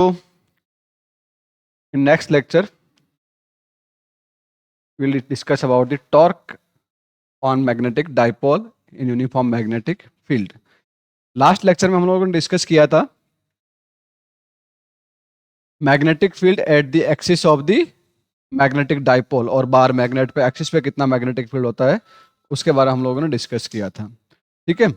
So, in next lecture, we'll discuss about the torque on magnetic dipole in uniform magnetic field. Last lecture में हम लोगों ने discuss किया था magnetic field at the axis of the magnetic dipole और bar magnet पे axis पे कितना मैग्नेटिक फील्ड होता है उसके बारे में हम लोगों ने डिस्कस किया था। ठीक है,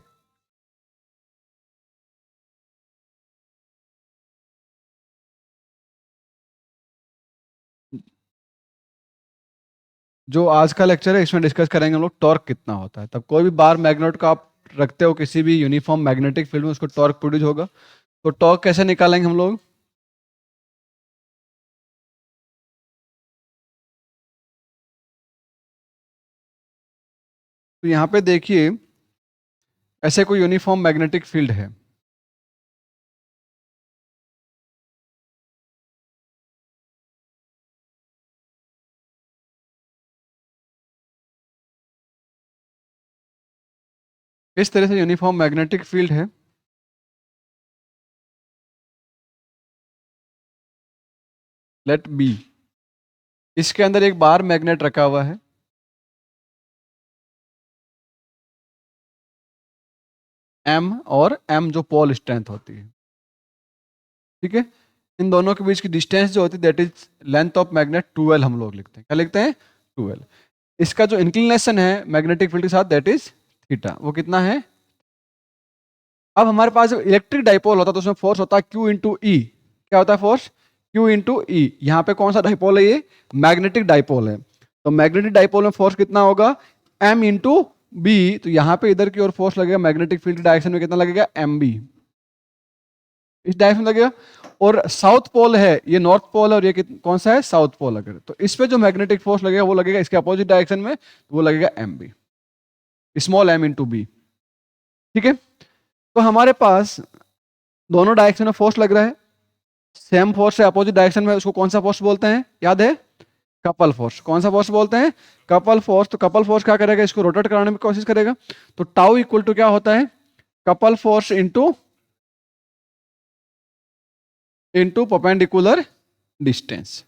जो आज का लेक्चर है इसमें डिस्कस करेंगे हम लोग टॉर्क कितना होता है। तब कोई भी बार मैग्नेट को आप रखते हो किसी भी यूनिफॉर्म मैग्नेटिक फील्ड में, उसको टॉर्क प्रोड्यूस होगा। तो टॉर्क कैसे निकालेंगे हम लोग? तो यहाँ पे देखिए, ऐसे कोई यूनिफॉर्म मैग्नेटिक फील्ड है, इस तरह से यूनिफॉर्म मैग्नेटिक फील्ड है। लेट बी, इसके अंदर एक बार मैग्नेट रखा हुआ है, एम, और एम जो पोल स्ट्रेंथ होती है। ठीक है, इन दोनों के बीच की डिस्टेंस जो होती है that is length of magnet 12 हम लोग लिखते हैं। क्या लिखते हैं? 12। इसका जो इंक्लिनेशन है मैग्नेटिक फील्ड के साथ दैट इज थीटा, वो कितना है? अब हमारे पास जब इलेक्ट्रिक डाइपोल होता है तो उसमें फोर्स होता है Q इंटू ई। क्या होता है फोर्स? Q इंटू ई। यहाँ पे कौन सा डाइपोल है? ये मैग्नेटिक डाइपोल है। तो मैग्नेटिक डाइपोल में फोर्स कितना होगा? M into B. तो यहाँ पे इधर की ओर फोर्स लगेगा मैग्नेटिक फील्ड डायरेक्शन में, कितना लगेगा? MB, इस डायरेक्शन में लगेगा। और साउथ पोल है, ये नॉर्थ पोल है, और ये कौन सा है? South pole. अगर तो इस पे जो मैग्नेटिक फोर्स लगेगा वो लगेगा इसके अपोजिट डायरेक्शन में, वो लगेगा MB, small m into B. ठीक है, तो हमारे पास दोनों डायरेक्शन में फोर्स लग रहा है। सेम फोर्स है अपोजिट डायरेक्शन में, उसको कौन सा फोर्स बोलते हैं? याद है? Couple force. कौन सा फोर्स बोलते हैं? Couple force. तो कपल फोर्स क्या करेगा? इसको रोटेट कराने की कोशिश करेगा। तो टाउ इक्वल टू क्या होता है? Couple force into into perpendicular distance.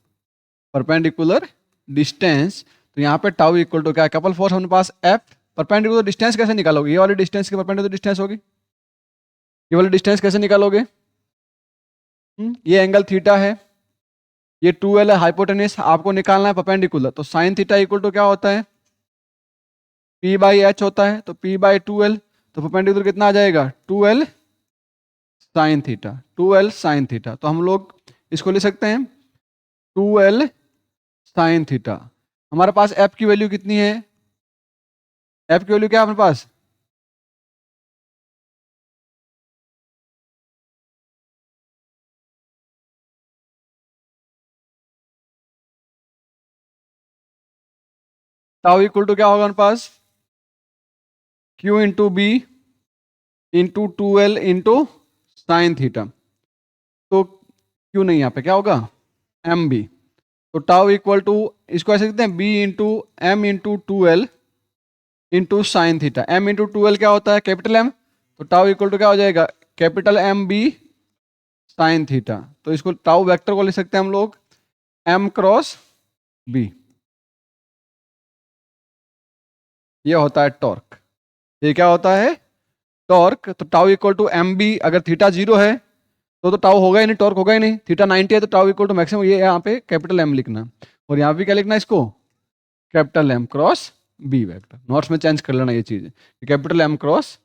Perpendicular distance. तो यहाँ पे टाउ इक्वल टू क्या है? कपल फोर्स हमारे पास F। परपेंडिकुलर डिस्टेंस कैसे निकालोगे? ये वाली डिस्टेंस की परपेंडिकुलर डिस्टेंस होगी। ये वाली डिस्टेंस कैसे निकालोगे? ये एंगल थीटा है, ये 2L है हाइपोटेनिस, आपको निकालना है परपेंडिकुलर। तो साइन थीटा इक्वल टू क्या होता है? P बाई एच होता है। तो P बाई 2L। तो परपेंडिकुलर कितना आ जाएगा? 2L sine theta. 2L sign theta. तो हम लोग इसको लिख सकते हैं 2L साइन थीटा। हमारे पास F की वैल्यू कितनी है? F की वैल्यू क्या है हमारे पास? टाउ इक्वल टू क्या होगा हमारे पास? Q into B into 2L into sine theta. तो क्यू नहीं, यहाँ पे क्या होगा? MB। तो टाउ इक्वल टू, इसको ऐसे लिखते हैं B into M into 2L into sine theta. M into 2L क्या होता है? Capital M। तो टाउ इक्वल टू क्या हो जाएगा? Capital MB sign theta. तो इसको टाउ वेक्टर को लिख सकते हैं हम लोग M क्रॉस B। ये होता है टॉर्क। ये क्या होता है? टॉर्क। तो टाउ इक्वल टू MB। अगर थीटा 0 है तो टाउ होगा ही नहीं, टॉर्क होगा ही नहीं। थीटा 90 है तो टाउ इक्वल टू मैक्सिमम, ये यहाँ पे कैपिटल M लिखना। और यहाँ पे क्या लिखना है इसको? Capital M cross B vector. Notes में चेंज कर लेना ये चीज, कैपिटल M क्रॉस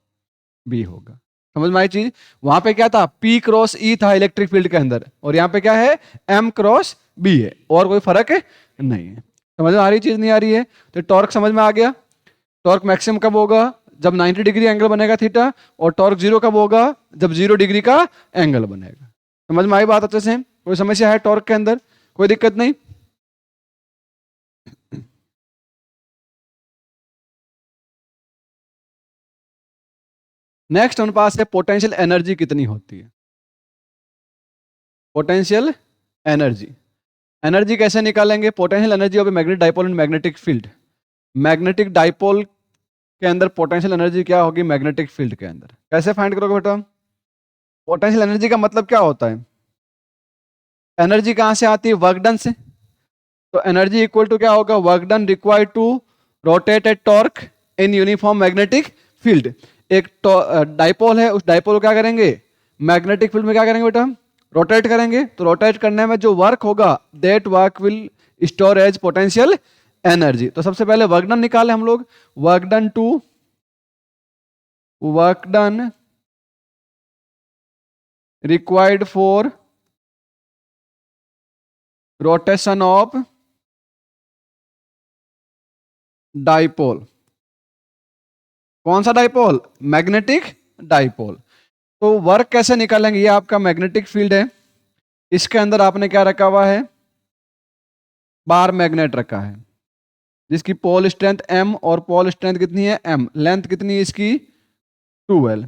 B होगा। समझ में आई चीज? वहां पे क्या था? P क्रॉस E था इलेक्ट्रिक फील्ड के अंदर, और यहाँ पे क्या है? M क्रॉस B है, और कोई फर्क है नहीं है। समझ में आ रही चीज? नहीं आ रही है? तो टॉर्क समझ में आ गया। टॉर्क मैक्सिमम कब होगा? जब 90 डिग्री एंगल बनेगा थीटा। और टॉर्क 0 कब होगा? जब 0 डिग्री का एंगल बनेगा। समझ में आई बात अच्छे से? कोई समस्या है टॉर्क के अंदर? कोई दिक्कत नहीं? नेक्स्ट हमारे पास है पोटेंशियल एनर्जी कितनी होती है। पोटेंशियल एनर्जी, एनर्जी कैसे निकालेंगे? Potential energy of magnetic dipole and magnetic field. Magnetic dipole के अंदर पोटेंशियल एनर्जी क्या होगी? मैग्नेटिक फील्ड के अंदर। कैसे फाइंड करोगे बेटा? पोटेंशियल एनर्जी का मतलब क्या होता है? एनर्जी कहां से आती है? वर्क डन से। तो एनर्जी इक्वल टू क्या होगा? Work done required to rotate a torque in uniform magnetic field. एक डाइपोल है, उस डाइपोल को क्या करेंगे? मैग्नेटिक फील्ड में क्या करेंगे बेटा? रोटेट करेंगे। तो रोटेट करने में जो वर्क होगा that work will store as potential energy. तो सबसे पहले वर्क डन निकाले हम लोग। Work done required for rotation of dipole. कौन सा डाइपोल? Magnetic dipole. तो वर्क कैसे निकालेंगे? ये आपका मैग्नेटिक फील्ड है, इसके अंदर आपने क्या रखा हुआ है? बार मैग्नेट रखा है जिसकी पोल स्ट्रेंथ m और पोल स्ट्रेंथ कितनी है? m। लेंथ कितनी है इसकी? 2l।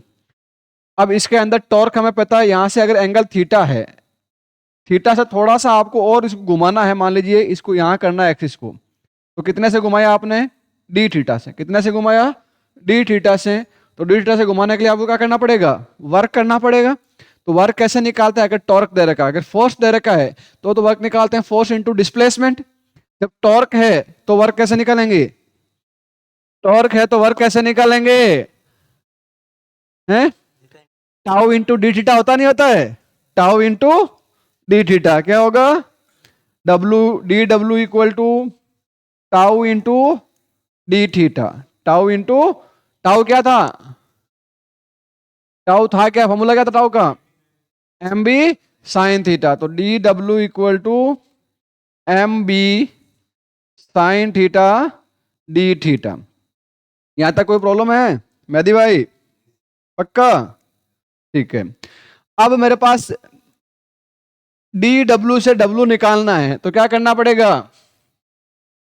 अब इसके अंदर टॉर्क हमें पता है, यहां से अगर एंगल थीटा है, थीटा से थोड़ा सा आपको और इसको घुमाना है, मान लीजिए इसको यहां करना है एक्सिस को, तो कितने से घुमाया आपने? डी थीटा से। कितने से घुमाया? डी थीटा से। तो डी थीटा से घुमाने के लिए आपको क्या करना पड़ेगा? वर्क करना पड़ेगा। तो वर्क कैसे निकालते हैं? अगर टॉर्क दे रखा है, अगर फोर्स दे रखा है तो वर्क निकालते हैं फोर्स इंटू डिस्प्लेसमेंट। जब टॉर्क है तो वर्क कैसे निकालेंगे? टॉर्क है तो वर्क कैसे निकालेंगे? हैं? टाउ इंटू डी थीटा होता नहीं होता है? टाउ इंटू डी थीटा क्या होगा? W equal to tau into D theta. Tau into tau क्या था? टाउ था क्या? फॉर्मूला क्या था टाउ का? M B sine theta. तो D W equal to M B sine theta D theta. यहां तक कोई प्रॉब्लम है मेहदी भाई? पक्का? ठीक है। अब मेरे पास डी डब्ल्यू से डब्ल्यू निकालना है तो क्या करना पड़ेगा?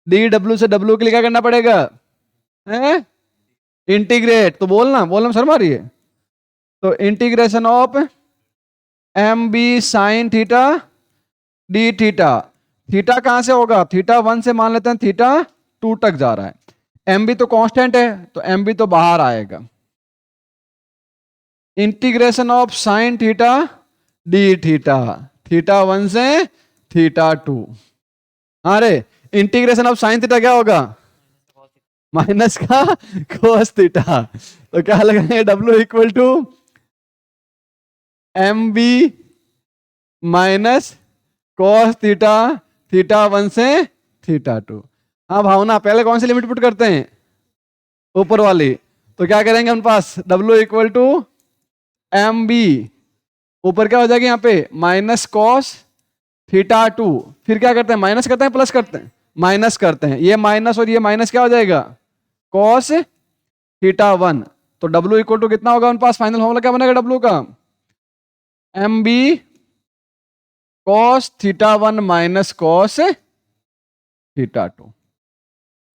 डी डब्ल्यू से डब्ल्यू के लिए क्या करना पड़ेगा? है? इंटीग्रेट। तो बोलना बोलना शर्म आ रही है। तो integration of M B sine theta D theta. Theta कहां से होगा? थीटा 1 से मान लेते हैं थीटा 2 तक जा रहा है। एम बी तो कांस्टेंट है तो एम बी तो बाहर आएगा। Integration of sine theta D theta. Theta 1 से थीटा 2। अरे इंटीग्रेशन ऑफ साइन थीटा क्या होगा? माइनस का कोस थीटा। तो क्या लगाएंगे? W equal to M B minus cos theta, theta 1 से थीटा 2। हाँ भावना, पहले कौन सी लिमिट पुट करते हैं? ऊपर वाली। तो क्या करेंगे हम पास? W equal to M B, ऊपर क्या हो जाएगा यहाँ पे? Minus cos theta 2। फिर क्या करते हैं? माइनस करते हैं प्लस करते हैं? माइनस करते हैं। ये माइनस और ये माइनस क्या हो जाएगा? Cos theta 1। तो डब्ल्यू इक्वल टू कितना होगा उनके पास? फाइनल फॉर्मूला क्या बनेगा डब्ल्यू का? M B cos theta 1 minus cos theta 2।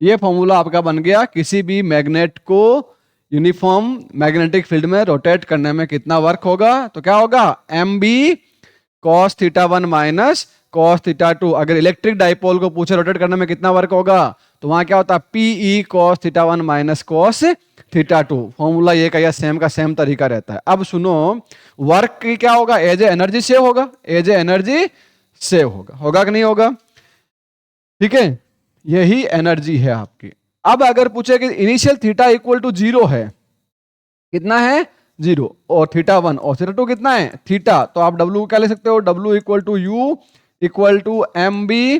ये फॉर्मूला आपका बन गया। किसी भी मैग्नेट को यूनिफॉर्म मैग्नेटिक फील्ड में रोटेट करने में कितना वर्क होगा? तो क्या होगा? M B cos theta 1 minus cos theta 2। अगर इलेक्ट्रिक डाइपोल को पूछे रोटेट करने में कितना वर्क होगा तो वहां क्या होता है? PE cos theta 1 minus cos theta 2। Formula ये का सेम का सेम तरीका रहता है। अब सुनो, वर्क की क्या होगा? एज ए एनर्जी सेव होगा। एज ए एनर्जी सेव होगा। होगा कि नहीं होगा? ठीक है, यही एनर्जी है आपकी। अब अगर पूछे कि इनिशियल थीटा इक्वल टू 0 है, कितना है? 0। और थीटा 1 और थीटा 2 कितना है? थीटा। तो आप डब्ल्यू क्या ले सकते हो? W equal to U equal to M B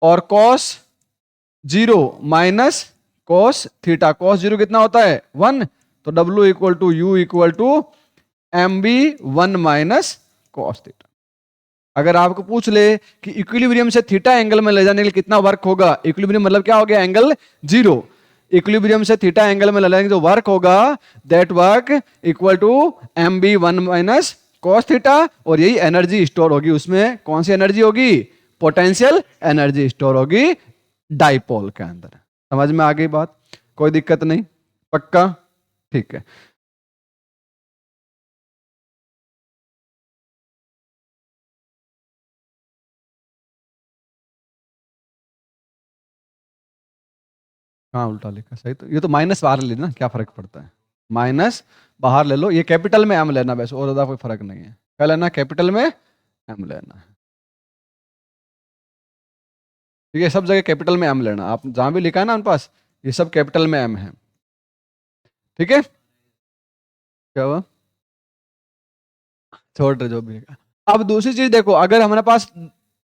और cos 0 minus cos theta. Cos 0 कितना होता है? 1। तो W equal to U equal to M B 1 minus cos theta. अगर आपको पूछ ले कि इक्विलिब्रियम से थीटा एंगल में ले जाने के लिए कितना वर्क होगा? इक्विलिब्रियम मतलब क्या हो गया? एंगल 0। इक्विलिब्रियम से थीटा एंगल में ले जाने जो वर्क होगा that work equal to M B 1 minus cos theta. और यही एनर्जी स्टोर होगी उसमें। कौन सी एनर्जी होगी? पोटेंशियल एनर्जी स्टोर होगी डाइपोल के अंदर। समझ में आ गई बात? कोई दिक्कत नहीं? पक्का? ठीक है। हाँ उल्टा लिखा सही। तो ये तो माइनस बाहर ले लेना, क्या फर्क पड़ता है? माइनस बाहर ले लो। ये कैपिटल में एम लेना, वैसे और ज्यादा कोई फर्क नहीं है। क्या लेना? कैपिटल में एम लेना है। ठीक है, सब जगह कैपिटल में एम लेना, आप जहां भी लिखा है ना उन पास, ये सब कैपिटल में एम है। ठीक है, क्या हुआ, छोड़ रहे जो भी है। अब दूसरी चीज देखो, अगर हमारे पास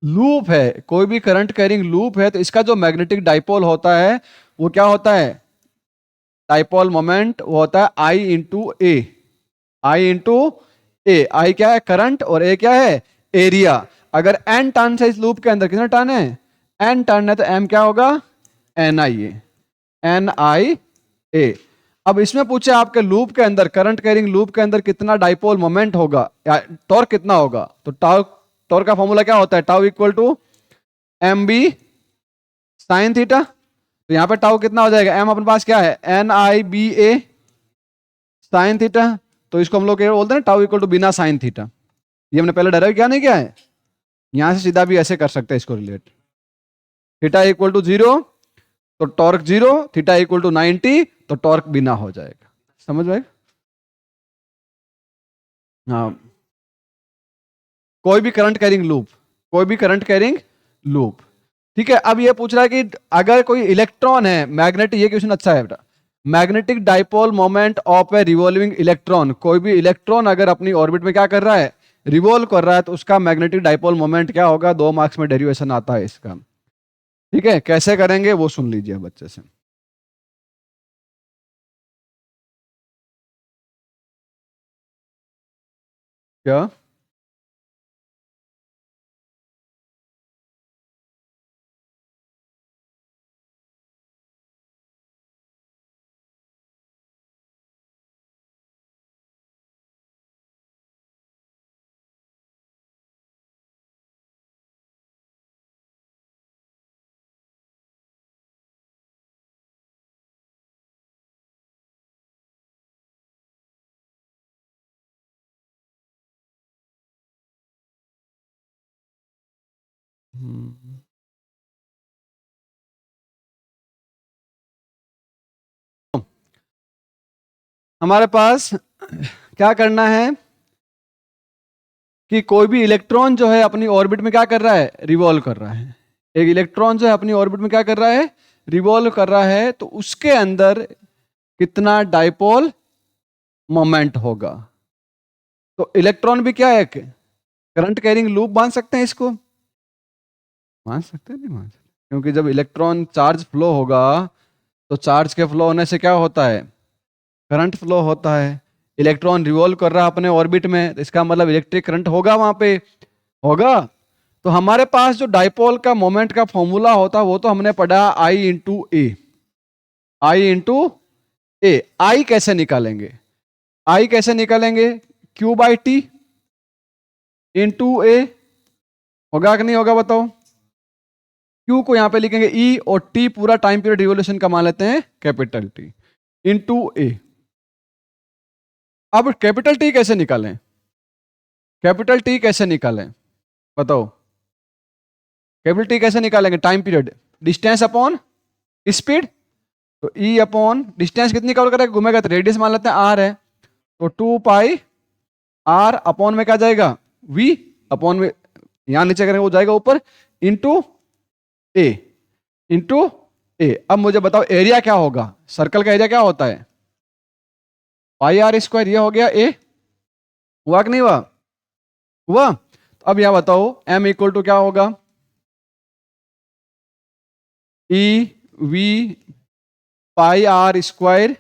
लूप है, कोई भी करंट कैरिंग लूप है, तो इसका जो मैग्नेटिक डाइपोल होता है वो क्या होता है, डाइपोल मोमेंट वो होता है आई इंटू ए। आई इंटू ए, आई क्या है करंट और ए क्या है एरिया। अगर एन टर्न है इस लूप के अंदर, कितना टर्न है, एन टर्न है, तो एम क्या होगा, एन आई ए, एन आई ए। अब इसमें पूछे आपके लूप के अंदर, करंट कैरिंग लूप के अंदर कितना डाइपोल मोमेंट होगा या टॉर्क कितना होगा, तो टॉर्क का फॉर्मूला क्या होता है, tau equal to M B sine theta. तो यहां पे टाउ कितना हो जाएगा, एम अपने पास क्या है एन आई बी ए साइन थीटा। तो इसको हम लोग बोलते हैं टाउ इक्वल टू बिना साइन थीटा। ये हमने पहले डायरेक्ट क्या नहीं किया है, यहां से सीधा भी ऐसे कर सकते हैं इसको रिलेट। थीटा इक्वल टू 0 तो टॉर्क 0, थीटा इक्वल टू 90 तो टॉर्क बिना हो जाएगा। समझ में, हाँ, कोई भी करंट कैरिंग लूप, कोई भी करंट कैरिंग लूप। ठीक है, अब ये पूछ रहा है कि अगर कोई इलेक्ट्रॉन है मैग्नेटिक, ये क्वेश्चन अच्छा है बेटा, magnetic dipole moment of A revolving electron, कोई भी इलेक्ट्रॉन अगर अपनी ऑर्बिट में क्या कर रहा है, रिवॉल्व कर रहा है, तो उसका मैग्नेटिक डाइपोल मोमेंट क्या होगा, 2 मार्क्स में डेरिवेशन आता है इसका। ठीक है, कैसे करेंगे वो सुन लीजिए बच्चे से। क्या, हमारे पास क्या करना है कि कोई भी इलेक्ट्रॉन जो है अपनी ऑर्बिट में क्या कर रहा है, रिवॉल्व कर रहा है। एक इलेक्ट्रॉन जो है अपनी ऑर्बिट में क्या कर रहा है, रिवॉल्व कर रहा है, तो उसके अंदर कितना डाइपोल मोमेंट होगा। तो इलेक्ट्रॉन भी क्या है, करंट कैरिंग लूप मान सकते हैं इसको, मान सकते हैं, नहीं मान सकते, क्योंकि जब इलेक्ट्रॉन चार्ज फ्लो होगा तो चार्ज के फ्लो होने से क्या होता है, करंट फ्लो होता है। इलेक्ट्रॉन रिवॉल्व कर रहा है अपने ऑर्बिट में, तो इसका मतलब इलेक्ट्रिक करंट होगा वहां पे, होगा। तो हमारे पास जो डाइपोल का मोमेंट का फॉर्मूला होता है वो तो हमने पढ़ा आई इंटू ए, आई इंटू ए। आई कैसे निकालेंगे, आई कैसे निकालेंगे, क्यू बाई टी इंटू ए, होगा कि नहीं होगा बताओ। क्यू को यहां पे लिखेंगे ई, और टी पूरा टाइम पीरियड रिवोल्यूशन का मान लेते हैं कैपिटल टी इंटू ए। अब कैपिटल टी कैसे निकालें, कैपिटल टी कैसे निकालें बताओ, कैपिटल टी कैसे निकालेंगे, time period, distance upon speed. तो ई अपॉन डिस्टेंस कितनी कवर करेगा, घूमेगा, तो रेडियस मान लेते हैं आर है, तो 2 पाई आर अपॉन में क्या जाएगा, वी अपॉन में, यहां नीचे करेंगे वो जाएगा ऊपर, इंटू ए, इंटू ए। अब मुझे बताओ एरिया क्या होगा, सर्कल का एरिया क्या होता है, पाई आर स्क्वायर, ये हो गया ए, हुआ कि नहीं हुआ, हुआ। तो अब यहां बताओ एम इक्वल टू क्या होगा, E V pi R square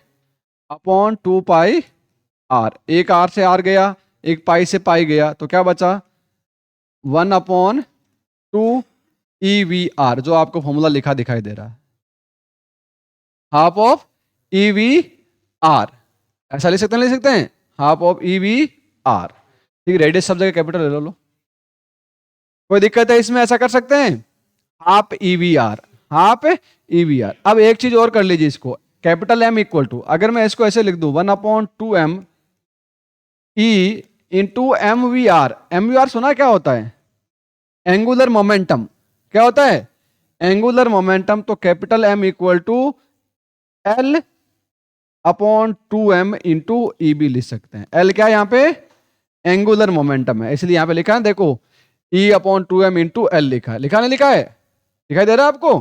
upon 2 pi R, एक आर से आर गया, एक पाई से पाई गया, तो क्या बचा 1 अपॉन 2 ई वी आर, जो आपको फॉर्मूला लिखा दिखाई दे रहा है, half of E V R, ऐसा लिख सकते हैं, लिख सकते हैं half of E V R. ठीक, रेडियस सब जगह कैपिटल ले लो, कोई दिक्कत है इसमें, ऐसा कर सकते हैं, half E V R, half E V R. अब एक चीज और कर लीजिए, इसको कैपिटल एम इक्वल टू, अगर मैं इसको ऐसे लिख दूं 1 upon 2 M E into M V R, M V R सुना क्या होता है, एंगुलर मोमेंटम, क्या होता है एंगुलर मोमेंटम। तो capital M equal to L upon 2m into E B लिख सकते हैं। एल क्या है यहाँ पे, एंगुलर मोमेंटम है, इसलिए यहाँ पे लिखा है देखो, ई अपॉन 2m इंटू एल लिखा है, लिखा नहीं लिखा है, दिखाई दे रहा है आपको?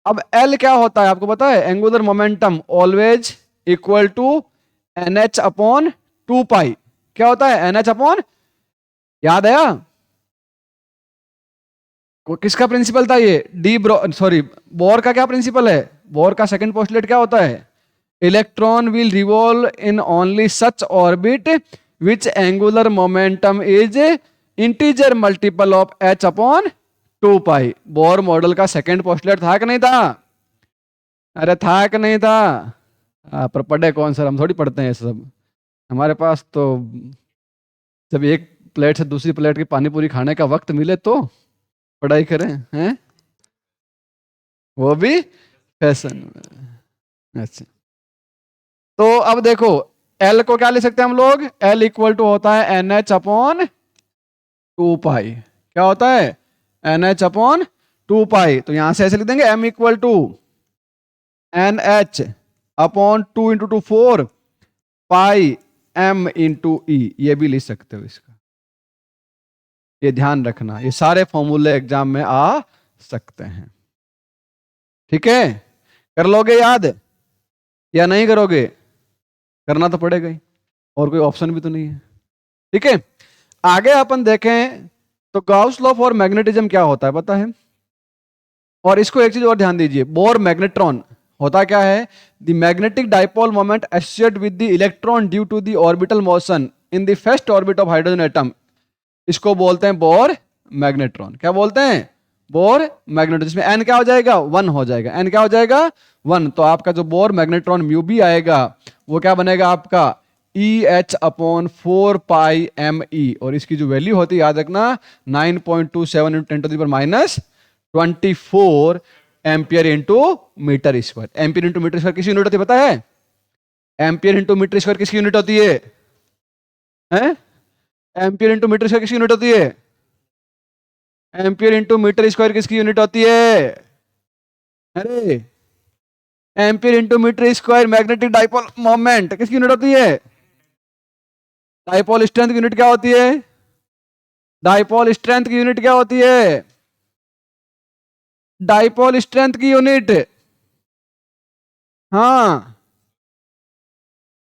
अब एल क्या होता है आपको पता है? Angular momentum always equal to N H upon 2 pi. क्या होता है? एन एच अपॉन, याद आया? किसका प्रिंसिपल था ये? डी ब्रो सॉरी, बोर का क्या प्रिंसिपल है? बोर का सेकंड पोस्टुलेट क्या होता है? Electron will revolve in only such orbit which angular momentum is integer multiple of H upon 2 pi. Bohr model का सेकंड पोस्टुलेट था कि नहीं था? अरे था कि नहीं था? पर पढ़े कौन सर, हम थोड़ी पढ़ते हैं ये सब। हमारे पास तो जब एक प्लेट से दूसरी प्लेट की पानी पूरी खाने का वक्त मिले तो पढ़ाई करें, हैं? वो भी फैशन में। अच्छा, तो अब देखो, एल को क्या ले सकते हैं हम लोग? एल इक्वल टू होता है एन एच अपॉन 2 पाई। क्या होता है? N H upon 2 pi. तो यहां से ऐसे लिख देंगे, M equal to N H upon 2 × 2 4 pi M into E. ये भी लिख सकते हो इसका, ये ध्यान रखना, ये सारे फॉर्मूले एग्जाम में आ सकते हैं। ठीक है, कर लोगे याद या नहीं करोगे? करना तो पड़ेगा ही, और कोई ऑप्शन भी तो नहीं है। ठीक है, आगे अपन देखें तो गाउस लॉ फॉर मैग्नेटिज्म क्या होता है पता है? और इसको एक चीज और ध्यान दीजिए, बोर मैग्नेट्रॉन होता क्या है? The magnetic dipole moment associate with the electron due to the orbital motion in the first orbit of hydrogen atom. इसको बोलते हैं बोर मैग्नेट्रॉन। क्या बोलते हैं? Bore magnetron. जिसमें एन क्या हो जाएगा? 1 हो जाएगा। एन क्या हो जाएगा? 1। तो आपका जो बोर मैग्नेट्रॉन म्यू बी आएगा वो क्या बनेगा आपका? E H upon 4 pi M E. और इसकी जो वैल्यू होती है याद रखना, 9.27 into 10⁻24 ampere into metre square. Ampere into metre square किसकी यूनिट होती है पता है? एम्पियर इंटू मीटर स्क्वायर किसकी यूनिट होती है? हैं? एम्पियर इंटू मीटर स्क्वायर किसकी यूनिट होती है? एम्पियर इंटू मीटर स्क्वायर किसकी यूनिट होती है? अरे, ampere into metre square magnetic dipole moment किसकी यूनिट होती है? डाइपोल स्ट्रेंथ की यूनिट क्या होती है? डाइपोल स्ट्रेंथ की यूनिट क्या होती है? डाइपोल स्ट्रेंथ की यूनिट, हाँ,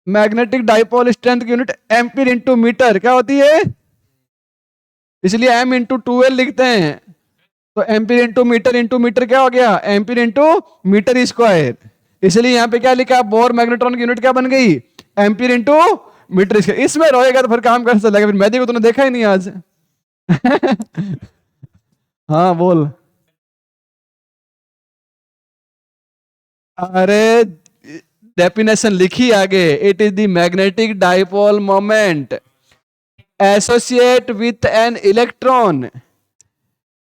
मैग्नेटिक डाइपोल स्ट्रेंथ की यूनिट एम्पियर इंटू मीटर क्या होती है? इसलिए एम इंटू 2L लिखते हैं। तो एम्पियर इंटू मीटर क्या हो गया? Ampere into metre square. इसलिए यहां पे क्या लिखा? बोर मैग्नेट्रॉन की यूनिट क्या बन गई? Ampere into metre square. इसमें रहेगा तो फिर काम कैसे चलेगा? फिर मैदी को तूने देखा ही नहीं आज। हाँ बोल। अरे, डेफिनेशन लिखी आगे, it is the magnetic dipole moment associate with an electron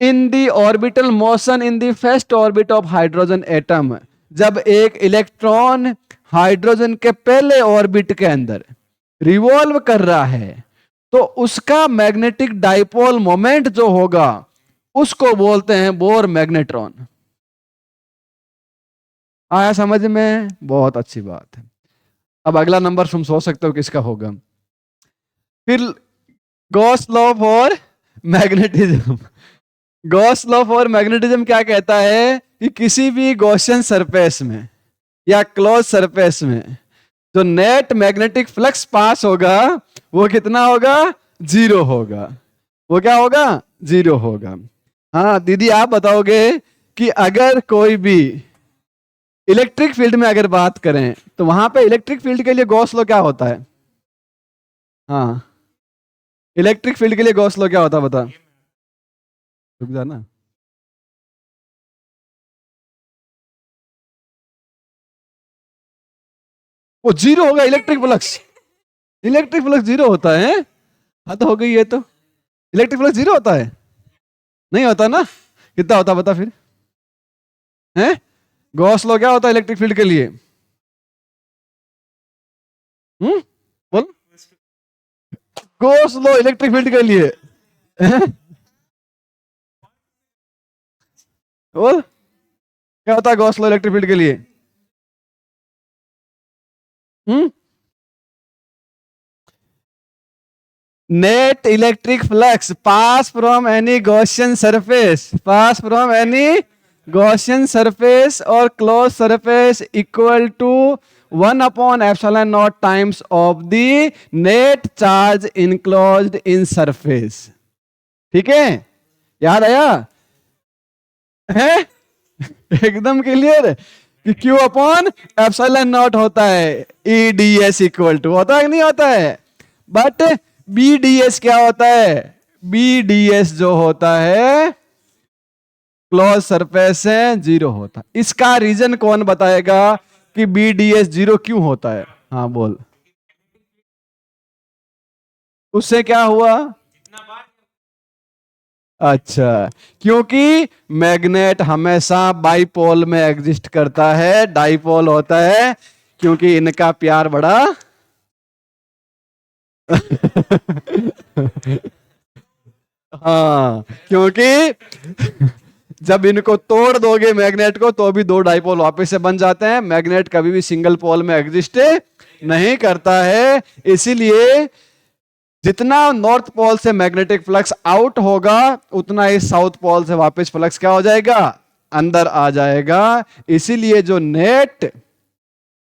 in the orbital motion in the first orbit of hydrogen atom. जब एक इलेक्ट्रॉन हाइड्रोजन के पहले ऑर्बिट के अंदर रिवॉल्व कर रहा है तो उसका मैग्नेटिक डाइपोल मोमेंट जो होगा उसको बोलते हैं बोर मैग्नेट्रॉन। आया समझ में? बहुत अच्छी बात है। अब अगला नंबर तुम सोच सकते हो किसका होगा। फिर Gauss law for magnetism. Gauss law for magnetism क्या कहता है कि किसी भी गॉसियन सरफेस में या क्लोज सरफेस में जो नेट मैग्नेटिक फ्लक्स पास होगा वो कितना होगा? 0 होगा। वो क्या होगा? 0 होगा। हाँ दीदी, आप बताओगे कि अगर कोई भी इलेक्ट्रिक फील्ड में अगर बात करें तो वहां पे इलेक्ट्रिक फील्ड के लिए गॉस लॉ क्या होता है? हाँ, इलेक्ट्रिक फील्ड के लिए गॉस लॉ क्या होता है बता? रुक जा ना। वो 0 होगा इलेक्ट्रिक फ्लक्स। इलेक्ट्रिक फ्लक्स 0 होता है? हाँ तो हो गई ये तो। इलेक्ट्रिक फ्लक्स 0 होता है? नहीं होता ना? कितना होता बता फिर? है? गॉस लॉ क्या होता है इलेक्ट्रिक फील्ड के लिए? बोल। गॉस लॉ इलेक्ट्रिक फील्ड के लिए हैं? बोल, क्या होता है गॉस लॉ इलेक्ट्रिक फील्ड के लिए? Hmm net electric flux pass from any Gaussian surface, pass from any Gaussian surface और close surface equal to 1/ε0 times of the net charge enclosed in surface. ठीक है, याद आया है? एकदम क्लियर कि Q अपॉन एप्सिलॉन नॉट होता है, E D S equal to होता है कि नहीं होता है। बट बी डी एस क्या होता है? बी डी एस जो होता है क्लोज सरफेस से जीरो होता है। इसका रीजन कौन बताएगा कि बी डी एस जीरो क्यों होता है? हाँ बोल, उससे क्या हुआ? अच्छा, क्योंकि मैग्नेट हमेशा बाईपोल में एग्जिस्ट करता है, डाईपोल होता है क्योंकि इनका प्यार बड़ा हाँ, क्योंकि जब इनको तोड़ दोगे मैग्नेट को तो भी दो डाईपोल वापस से बन जाते हैं। मैग्नेट कभी भी सिंगल पोल में एग्जिस्ट नहीं करता है, इसीलिए जितना नॉर्थ पोल से मैग्नेटिक फ्लक्स आउट होगा उतना ही साउथ पोल से वापस फ्लक्स क्या हो जाएगा? अंदर आ जाएगा। इसीलिए जो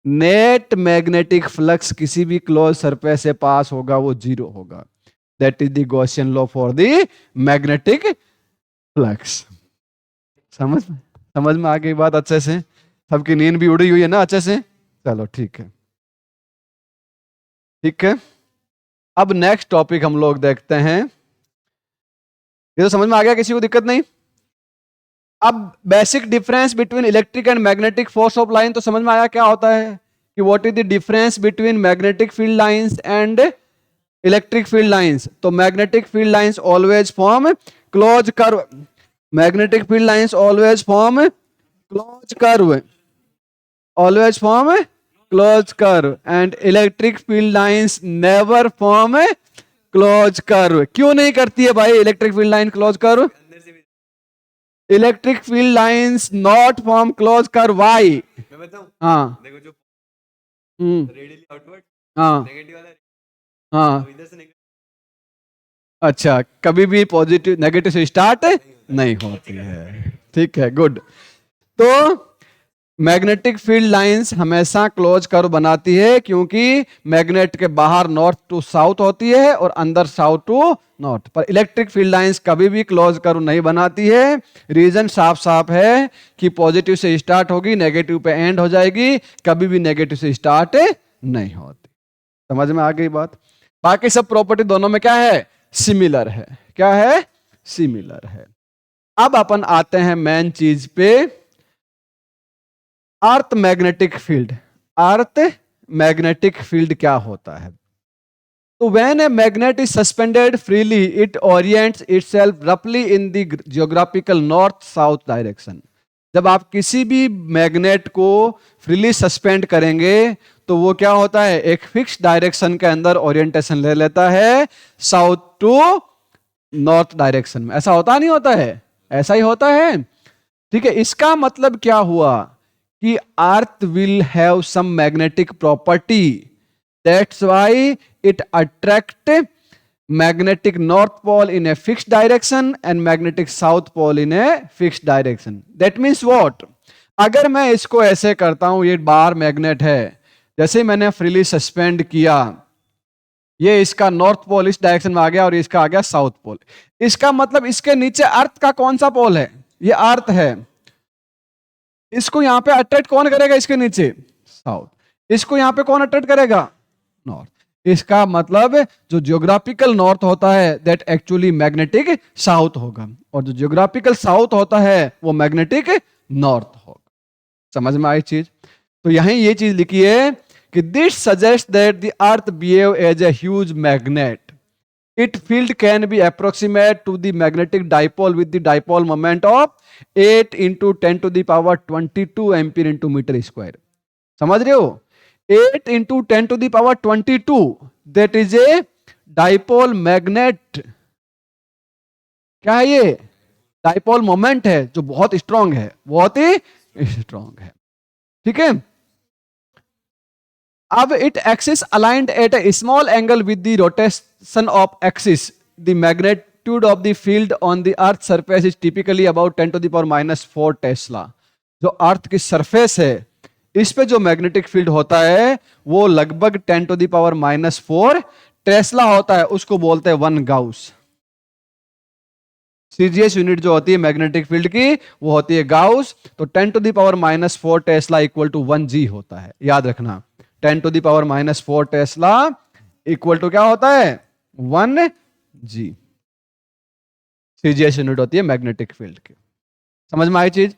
नेट मैग्नेटिक फ्लक्स किसी भी क्लोज सरफेस से पास होगा वो जीरो होगा। That is the Gaussian law for the magnetic flux. समझ में आ गई बात अच्छे से? सबकी नींद भी उड़ी हुई है ना अच्छे से? चलो ठीक है, ठीक है। अब नेक्स्ट टॉपिक हम लोग देखते हैं। ये तो समझ में आ गया, किसी को दिक्कत नहीं? अब basic difference between electric and magnetic force of line तो समझ में आया क्या होता है, कि what is the difference between magnetic field lines and electric field lines. तो magnetic field lines always form close curve, magnetic field lines always form close curve, always form close curve, and electric field lines never form close curve. क्यों नहीं करती है भाई electric field line close curve? Electric field lines not form close curve, why? मैं बताऊं? हाँ देखो, जो रेडियली आउटवर्ड, हाँ नेगेटिव वाला, हाँ तो इधर से अच्छा, कभी भी पॉजिटिव नेगेटिव से स्टार्ट नहीं होती है। ठीक है, गुड। तो मैग्नेटिक फील्ड लाइंस हमेशा क्लोज कर्व बनाती है क्योंकि मैग्नेट के बाहर नॉर्थ टू साउथ होती है और अंदर साउथ टू नॉर्थ। पर इलेक्ट्रिक फील्ड लाइंस कभी भी क्लोज कर्व नहीं बनाती है। रीजन साफ साफ है कि पॉजिटिव से स्टार्ट होगी, नेगेटिव पे एंड हो जाएगी, कभी भी नेगेटिव से स्टार्ट नहीं होती। समझ में आ गई बात? बाकी सब प्रॉपर्टी दोनों में क्या है? सिमिलर है। क्या है? सिमिलर है। अब अपन आते हैं मेन चीज पे, earth magnetic field. Earth magnetic field क्या होता है? तो when a magnet is suspended freely it orients itself रफली in the geographical north south direction. जब आप किसी भी मैग्नेट को फ्रीली सस्पेंड करेंगे तो वो क्या होता है? एक फिक्स डायरेक्शन के अंदर ओरिएंटेशन ले लेता है, साउथ टू नॉर्थ डायरेक्शन में। ऐसा होता नहीं होता है? ऐसा ही होता है। ठीक है, इसका मतलब क्या हुआ कि earth will have some magnetic property, that's why it attract magnetic north pole in a fix direction and magnetic south pole in a fix direction. That means what? अगर मैं इसको ऐसे करता हूं, ये बार मैग्नेट है, जैसे मैंने फ्रीली सस्पेंड किया, ये इसका नॉर्थ पोल इस डायरेक्शन में आ गया और इसका आ गया साउथ पोल। इसका मतलब इसके नीचे अर्थ का कौन सा पोल है? ये अर्थ है। इसको यहां पे अट्रैक्ट कौन करेगा? इसके नीचे साउथ। इसको यहां पे कौन अट्रैक्ट करेगा? नॉर्थ। इसका मतलब जो जियोग्राफिकल नॉर्थ होता है दैट एक्चुअली मैग्नेटिक साउथ होगा, और जो जियोग्राफिकल साउथ होता है वो मैग्नेटिक नॉर्थ होगा। समझ में आई चीज? तो यहीं ये चीज लिखी है कि this suggest that the earth behave as a huge magnet, it field can be approximate to the magnetic dipole with the dipole moment of 8 into 10 to the power 22 ampere into metre square. समझ रहे हो? 8 into 10 to the power 22, that is a dipole magnet. क्या है ये? Dipole moment है जो बहुत strong है, बहुत ही स्ट्रांग है। ठीक है, अब it axis aligned at a small angle with the rotation of axis the magnitude of the field on the earth surface is typically about 10⁻⁴ tesla. जो अर्थ की सरफेस है इस पे जो मैग्नेटिक फील्ड होता है वो लगभग 10⁻⁴ टेस्ला होता है, उसको बोलते हैं 1 गाउस। सीजीएस यूनिट जो होती है मैग्नेटिक फील्ड की वो होती है गाउस। तो 10⁻⁴ टेस्ला इक्वल टू 1 जी होता है, याद रखना। 10⁻⁴ टेस्ला इक्वल टू क्या होता है? 1 जी। सीजीएस यूनिट होती है मैग्नेटिक फील्ड की। समझ में आई चीज?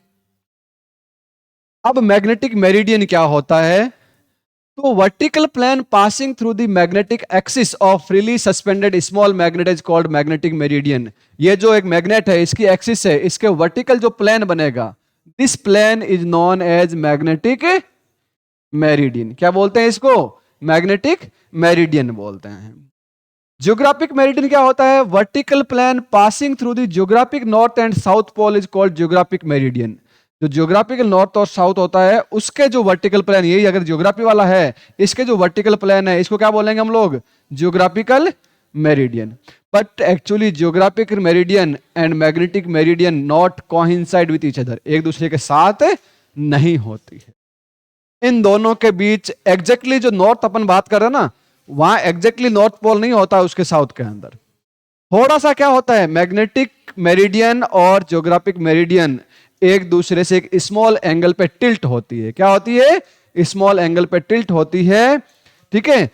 अब मैग्नेटिक मेरिडियन क्या होता है? तो vertical plane passing through the magnetic axis of freely suspended small magnet is called magnetic meridian. ये जो एक मैग्नेट है इसकी एक्सिस है, इसके वर्टिकल जो प्लेन बनेगा this plane is known as magnetic meridian. क्या बोलते हैं इसको? मैग्नेटिक मेरिडियन बोलते हैं। ज्योग्राफिक मेरिडियन क्या होता है? Vertical plane passing through the geographic north and south pole is called geographic meridian. जो ज्योग्राफिकल नॉर्थ और साउथ होता है उसके जो वर्टिकल प्लेन, यही अगर ज्योग्राफी वाला है इसके जो वर्टिकल प्लेन है इसको क्या बोलेंगे हम लोग? Geographical meridian. But actually geographic meridian and magnetic meridian not coincide with each other, एक दूसरे के साथ नहीं होती है। इन दोनों के बीच एग्जैक्टली जो नॉर्थ अपन बात कर रहे हैं ना, वहां एग्जैक्टली नॉर्थ पोल नहीं होता है उसके साउथ के अंदर। थोड़ा सा क्या होता है, मैग्नेटिक मेरिडियन और ज्योग्राफिक मेरिडियन एक दूसरे से एक स्मॉल एंगल पे टिल्ट होती है। क्या होती है? स्मॉल एंगल पे टिल्ट होती है, ठीक है।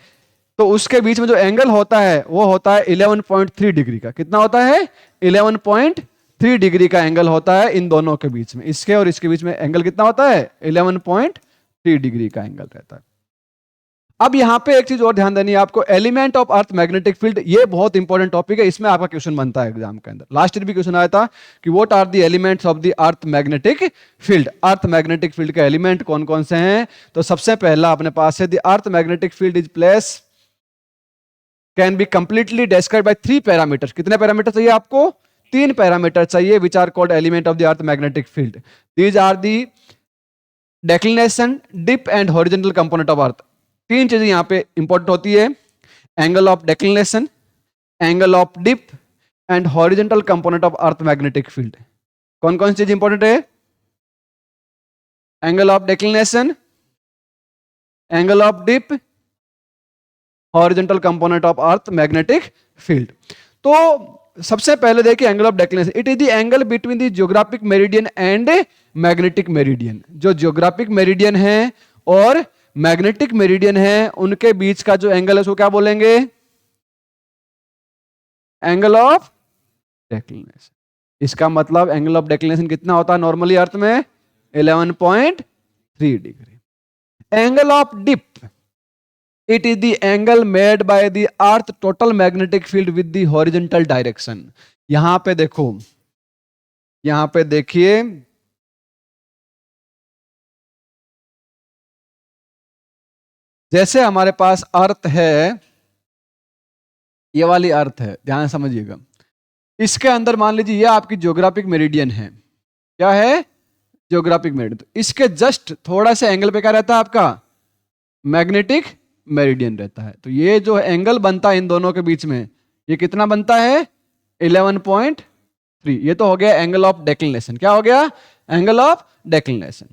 तो उसके बीच में जो एंगल होता है वो होता है 11.3 डिग्री का। कितना होता है? 11.3 डिग्री का एंगल होता है इन दोनों के बीच में। इसके और इसके बीच में एंगल कितना होता है? 11.3 डिग्री का एंगल रहता है। अब यहां पे एक चीज और ध्यान देनी है आपको, element of earth magnetic field. ये बहुत इंपॉर्टेंट टॉपिक है, इसमें आपका क्वेश्चन बनता है एग्जाम के अंदर। लास्ट ईयर भी क्वेश्चन आया था कि what are the elements of the earth magnetic field. Earth magnetic field के एलिमेंट कौन कौन से हैं? तो सबसे पहला अपने पास है the earth magnetic field is place can be completely describe by 3 parameters. कितने पैरामीटर चाहिए आपको? 3 पैरामीटर चाहिए which are called element of the earth magnetic field. These are the declination, dip and horizontal component of earth. 3 चीजें यहां पे important होती है, angle of declination, angle of dip and horizontal component of earth magnetic field. कौन कौन सी चीज important है? Angle of declination, angle of dip, horizontal component of earth magnetic field. तो सबसे पहले देखिए angle of declination, it is the angle between the geographic meridian and magnetic meridian. जो ज्योग्राफिक मेरिडियन है और मैग्नेटिक मेरिडियन है उनके बीच का जो एंगल है उसको क्या बोलेंगे? Angle of declination. इसका मतलब एंगल ऑफ डेक्लिनेशन कितना होता है नॉर्मली अर्थ में? 11.3 degree. Angle of dip, it is the angle made by the earth total magnetic field with the horizontal direction. यहां पे देखो, यहां पे देखिए, जैसे हमारे पास अर्थ है, ये वाली अर्थ है, ध्यान से समझिएगा। इसके अंदर मान लीजिए ये आपकी ज्योग्राफिक मेरिडियन है। क्या है? Geographic meridian. तो इसके जस्ट थोड़ा सा एंगल पे क्या रहता है आपका? मैग्नेटिक मेरिडियन रहता है। तो ये जो एंगल बनता है इन दोनों के बीच में, ये कितना बनता है? 11.3। ये तो हो गया एंगल ऑफ डेक्लिनेशन। क्या हो गया? Angle of declination.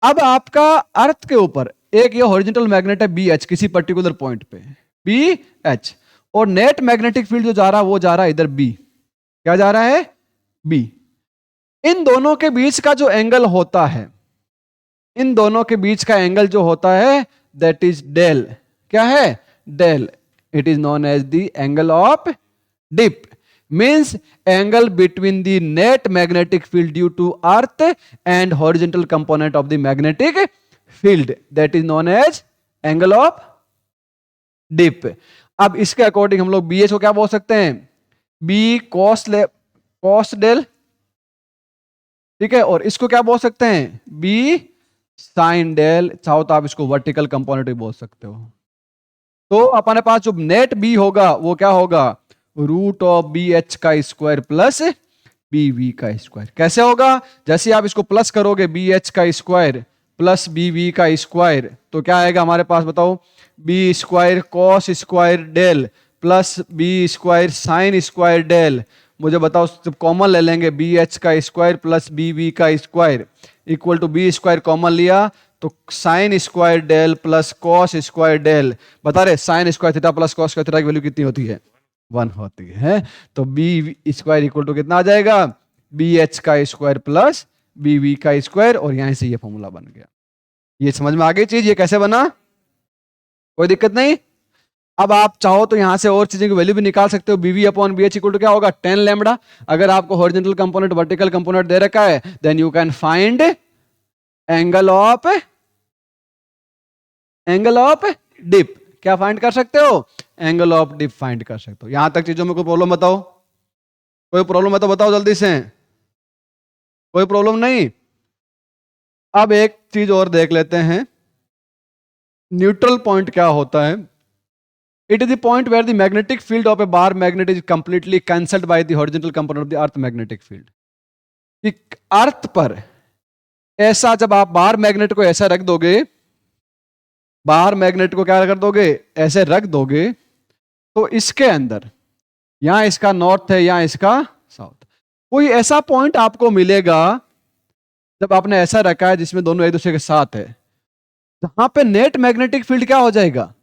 अब आपका अर्थ के ऊपर एक ये हॉरिजॉन्टल मैग्नेट है BH किसी पर्टिकुलर पॉइंट पे, BH, और नेट मैग्नेटिक फील्ड जो जा रहा है वो जा रहा है इधर B। क्या जा रहा है? B। इन दोनों के बीच का जो एंगल होता है, इन दोनों के बीच का एंगल जो होता है दैट इज डेल। क्या है? Del. It is known as the angle of dip, means angle between the net magnetic field due to earth and horizontal component of the magnetic field, that is known as angle of dip. अब इसके according हम लोग BH को क्या बोल सकते हैं? B cos del, ठीक है, और इसको क्या बोल सकते हैं? B sin del. चाहो तो आप इसको वर्टिकल कंपोनेंट भी बोल सकते हो। तो अपने पास जो नेट B होगा वो क्या होगा? रूट ऑफ BH का स्क्वायर प्लस BV का स्क्वायर। कैसे होगा? जैसे आप इसको प्लस करोगे BH का स्क्वायर प्लस BV का स्क्वायर, तो क्या आएगा हमारे पास? बताओ, B square cos square del plus B square sine square del. मुझे बताओ, जब कॉमन ले लेंगे बी एच का स्क्वायर प्लस बी वी का square equal to B square common लिया तो sine square del plus cos square del. बता रहे sine square theta plus cos square theta की वैल्यू कितनी होती है? 1 होती है। तो बी स्क्वायर इक्वल टू कितना आ जाएगा? बी एच का स्क्वायर प्लस बी वी का स्क्वायर, और यहां से ये फॉर्मूला बन गया। ये समझ में आ गई चीज? ये कैसे बना? कोई दिक्कत नहीं। अब आप चाहो तो यहां से और चीजें की वैल्यू भी निकाल सकते हो। BV upon B H equal to क्या होगा? 10 लैम्बडा। अगर आपको हॉरिजॉन्टल कंपोनेंट वर्टिकल कंपोनेंट दे रखा है then you can find angle of dip. क्या फाइंड कर सकते हो? एंगल ऑफ डिप फाइंड कर सकते हो। यहां तक चीजों में कोई प्रॉब्लम बताओ? कोई प्रॉब्लम है तो बताओ जल्दी से। कोई प्रॉब्लम नहीं। अब एक चीज और देख लेते हैं, न्यूट्रल पॉइंट क्या होता है? It is the point where the magnetic field of a bar magnet is completely cancelled by the horizontal component of the earth magnetic field. Earth पर ऐसा, जब आप बार मैग्नेट को ऐसा रख दोगे, बाहर मैग्नेट को क्या कर दोगे? ऐसे रख दोगे, तो इसके अंदर यहां इसका नॉर्थ है, यहां इसका साउथ, कोई ऐसा पॉइंट आपको मिलेगा जब आपने ऐसा रखा है जिसमें दोनों एक दूसरे के साथ है, जहां पे नेट मैग्नेटिक फील्ड क्या हो जाएगा?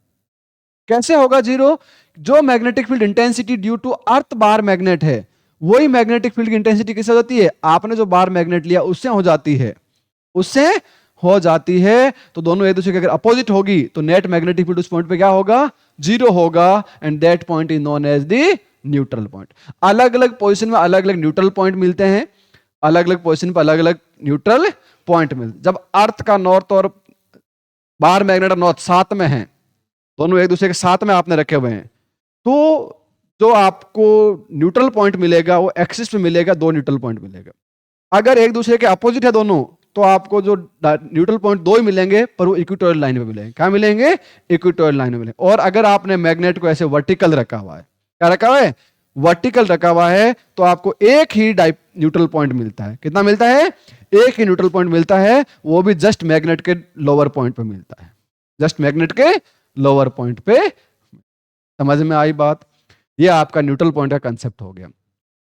कैसे होगा? जीरो। जो magnetic field intensity due to earth bar magnet है, वही मैग्नेटिक फील्ड की इंटेंसिटी किससे हो जाती है? आपने जो बार मैग्नेट लिया उससे हो जाती है, उससे हो जाती है। तो दोनों एक दूसरे के अगर अपोजिट होगी तो नेट मैग्नेटिक फील्ड उस पॉइंट पे क्या होगा? जीरो होगा। And that point is known as the neutral point. अलग अलग पोजीशन में अलग अलग न्यूट्रल पॉइंट मिलते हैं, अलग अलग पोजीशन पर अलग अलग न्यूट्रल पॉइंट मिलते। जब अर्थ का नॉर्थ और बाहर मैग्नेट नॉर्थ साथ में है, दोनों एक दूसरे के साथ में आपने रखे हुए हैं, तो जो आपको न्यूट्रल पॉइंट मिलेगा वो एक्सिस पे मिलेगा, दो न्यूट्रल पॉइंट मिलेगा। अगर एक दूसरे के अपोजिट है दोनों, तो आपको जो न्यूट्रल पॉइंट दो ही मिलेंगे, पर वो इक्वेटोरियल लाइन पे मिलेंगे। क्या मिलेंगे? इक्वेटोरियल लाइन में मिलेंगे। और अगर आपने मैग्नेट को ऐसे वर्टिकल रखा हुआ है, क्या रखा हुआ है? वर्टिकल रखा हुआ है, तो आपको एक ही न्यूट्रल पॉइंट मिलता है। कितना मिलता है? एक ही न्यूट्रल पॉइंट मिलता है, वो भी जस्ट मैग्नेट के लोअर पॉइंट पे मिलता है, जस्ट मैग्नेट के लोअर पॉइंट पे। समझ में आई बात? ये आपका न्यूट्रल पॉइंट का कंसेप्ट हो गया।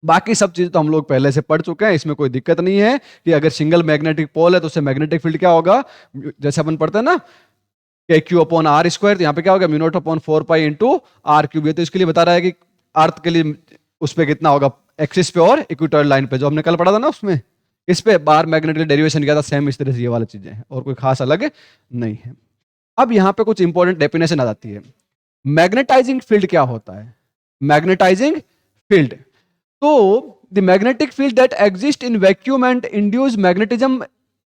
बाकी सब चीजें तो हम लोग पहले से पढ़ चुके हैं, इसमें कोई दिक्कत नहीं है कि अगर सिंगल मैग्नेटिक पोल है तो उससे मैग्नेटिक फील्ड क्या होगा? जैसे अपन पढ़ते हैं ना कि क्यू अपॉन आर स्क्वायर, तो यहाँ पे क्या होगा? Mu naught upon 4 pi into R cube. ये तो इसके लिए बता रहा है कि अर्थ के लिए उस पर कितना होगा, एक्सिस पे और इक्वेटोरियल लाइन पे, जो हमने कल पढ़ा था ना उसमें। इस पे बार मैग्नेट के डेरिवेशन किया था, सेम इस तरह से ये वाली चीजें हैं, और कोई खास अलग नहीं है। अब यहाँ पे कुछ इंपॉर्टेंट डेफिनेशन आ जाती है। मैग्नेटाइजिंग फील्ड क्या होता है? मैग्नेटाइजिंग फील्ड, तो the magnetic field that exist in vacuum and induce magnetism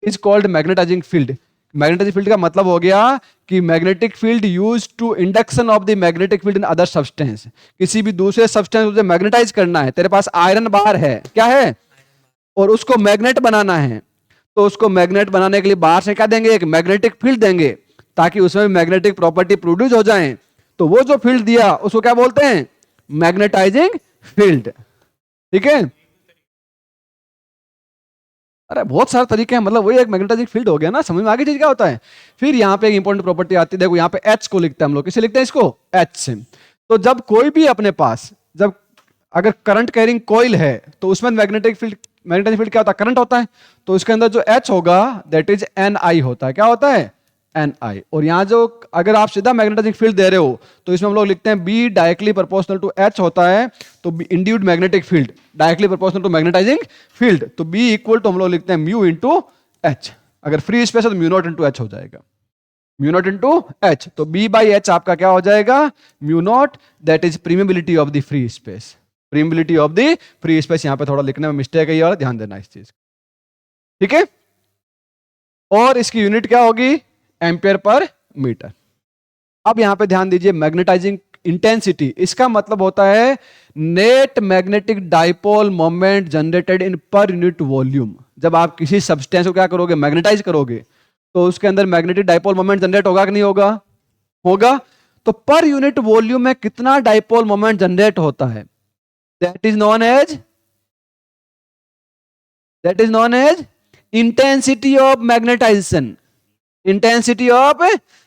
is called magnetising field. Magnetising field का मतलब हो गया कि magnetic field use to induction of the magnetic field in other substance. किसी भी दूसरे सब्सटेंस को मैग्नेटाइज करना है, तेरे पास आयरन बार है, क्या है, और उसको मैग्नेट बनाना है, तो उसको मैग्नेट बनाने के लिए बाहर से क्या देंगे? एक मैग्नेटिक फील्ड देंगे, ताकि उसमें मैग्नेटिक प्रॉपर्टी प्रोड्यूस हो जाए। तो वो जो फील्ड दिया उसको क्या बोलते हैं? Magnetising field. ठीक है? अरे बहुत सारे तरीके हैं, मतलब वही एक मैग्नेटाइजिंग फील्ड हो गया ना। समझ में आगे चीज क्या होता है? फिर यहाँ पे एक इंपॉर्टेंट प्रॉपर्टी आती है, देखो यहाँ पे एच को लिखते हैं हम लोग। किसे लिखते हैं इसको? एच से। तो जब कोई भी अपने पास, जब अगर करंट कैरिंग कॉइल है, तो उसमें मैग्नेटिक फील्ड, मैग्नेटाइजिंग फील्ड क्या होता है? करंट होता है। तो उसके अंदर जो एच होगा दैट इज एन आई होता है। क्या होता है? एन आई। और यहाँ जो अगर आप सीधा मैग्नेटाइजिंग फील्ड दे रहे हो, तो इसमें हम लोग लिखते हैं B directly proportional to H होता है। तो induced magnetic field directly proportional to magnetising field, तो बी इक्वल टू हम लोग लिखते हैं म्यू इंटू एच। अगर फ्री स्पेस है तो म्यू नॉट इंटू एच हो जाएगा, म्यू नॉट इंटू एच। तो बी बाई एच आपका क्या हो जाएगा? Mu naught, that is permeability of the free space. Permeability of the free space, यहां पे थोड़ा लिखने में मिस्टेक है, और ध्यान देना इस चीज। ठीक है? और इसकी यूनिट क्या होगी? Ampere per metre. अब यहां पे ध्यान दीजिए, मैग्नेटाइजिंग इंटेंसिटी, इसका मतलब होता है net magnetic dipole moment generated in per unit volume. जब आप किसी सब्सटेंस को क्या करोगे? मैग्नेटाइज करोगे, तो उसके अंदर मैग्नेटिक डाइपोल मोमेंट जनरेट होगा कि नहीं होगा? होगा। तो पर यूनिट वॉल्यूम में कितना डाइपोल मोमेंट जनरेट होता है? That is known as intensity of magnetisation. Intensity of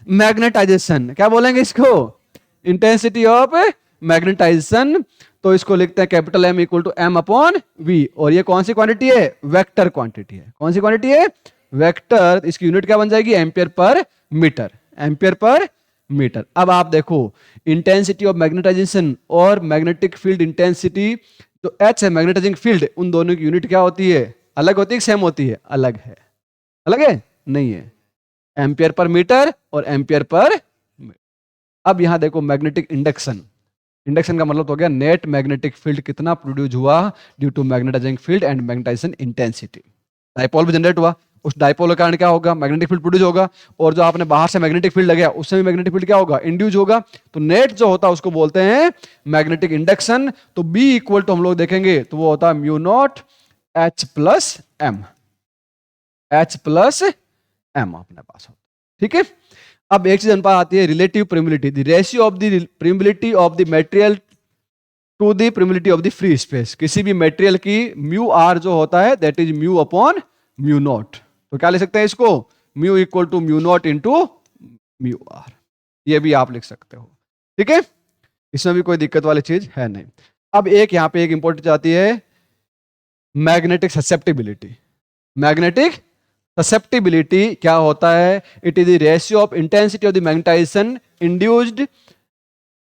magnetisation, क्या बोलेंगे इसको? Intensity of magnetisation. तो इसको लिखते हैं capital M equal to M upon V। और ये कौन सी क्वांटिटी है? वेक्टर क्वांटिटी है। कौन सी क्वांटिटी है? वेक्टर। इसकी यूनिट क्या बन जाएगी? Ampere per metre. Ampere per metre. अब आप देखो, इंटेंसिटी ऑफ मैग्नेटाइजेशन और मैग्नेटिक फील्ड इंटेंसिटी, जो H है मैग्नेटाइजिंग फील्ड, उन दोनों की यूनिट क्या होती है? अलग होती है कि सेम होती है? अलग है। अलग है? नहीं है। एम्पियर पर मीटर और एम्पियर पर। अब यहां देखो मैग्नेटिक इंडक्शन। इंडक्शन का मतलब तो हो गया नेट मैग्नेटिक फील्ड कितना प्रोड्यूस हुआ due to magnetising field and magnetisation intensity. Dipole भी जनरेट हुआ, उस डाइपोल के कारण क्या होगा? मैग्नेटिक फील्ड प्रोड्यूस होगा। और जो आपने बाहर से मैग्नेटिक फील्ड लगाया उससे भी मैग्नेटिक फील्ड क्या होगा? इंड्यूस होगा। तो नेट जो होता है उसको बोलते हैं मैग्नेटिक इंडक्शन। तो बी इक्वल टू हम लोग देखेंगे तो वो होता है mu naught H plus M. H plus M अपने पास होता है। ठीक है। अब एक चीज अन पास आती है, relative permeability, the ratio of the permeability of the material to the permeability of the free space. किसी भी मटेरियल की म्यू आर जो होता है that is mu upon mu naught. तो क्या लिख सकते हैं इसको? Mu equal to mu naught into mu R. ये भी आप लिख सकते हो। ठीक है, इसमें भी कोई दिक्कत वाली चीज है नहीं। अब एक यहां पे एक इंपॉर्टेंट आती है, मैग्नेटिक ससेप्टिबिलिटी। मैग्नेटिक ससेप्टिबिलिटी क्या होता है? It is the ratio of intensity of the magnetisation induced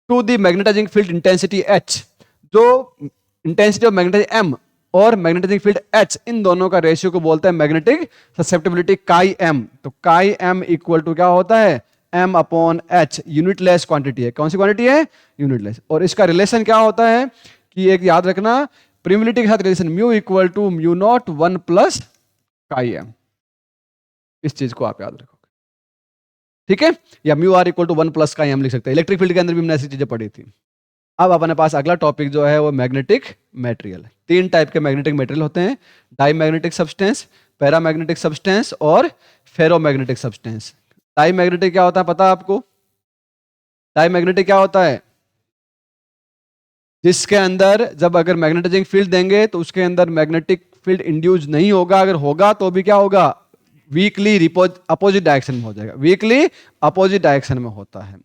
to the magnetising field intensity H। जो इंटेंसिटी ऑफ मैग्नेटाइजिंग M और मैग्नेटाइजिंग फील्ड H, इन दोनों का रेशियो को बोलते हैं मैग्नेटिक ससेप्टिबिलिटी काई M। तो काई M इक्वल टू क्या होता है? M upon H। Unitless quantity है। कौन सी क्वांटिटी है? यूनिटलेस। और इसका रिलेशन क्या होता है कि एक याद रखना, परमिबिलिटी के साथ relation mu equal to mu naught 1 plus chi M। इस चीज को आप याद रखोगे। ठीक है, या mu R equal to 1 plus chi M लिख सकते हैं। इलेक्ट्रिक फील्ड के अंदर भी हमने ऐसी चीजें पढ़ी थी। अब अपने पास अगला टॉपिक जो है वो मैग्नेटिक मटेरियल। तीन टाइप के मैग्नेटिक मटेरियल होते हैं, diamagnetic substance, paramagnetic substance और फेरोमैग्नेटिक सब्सटेंस। डाई मैग्नेटिक क्या होता है पता है आपको? डाई मैग्नेटिक क्या होता है? जिसके अंदर जब अगर मैग्नेटाइजिंग फील्ड देंगे तो उसके अंदर मैग्नेटिक फील्ड इंड्यूस नहीं होगा, अगर होगा तो भी क्या होगा? वीकली अपोजिट डायरेक्शन में हो जाएगा। वीकली अपोजिट डायरेक्शन में होता है।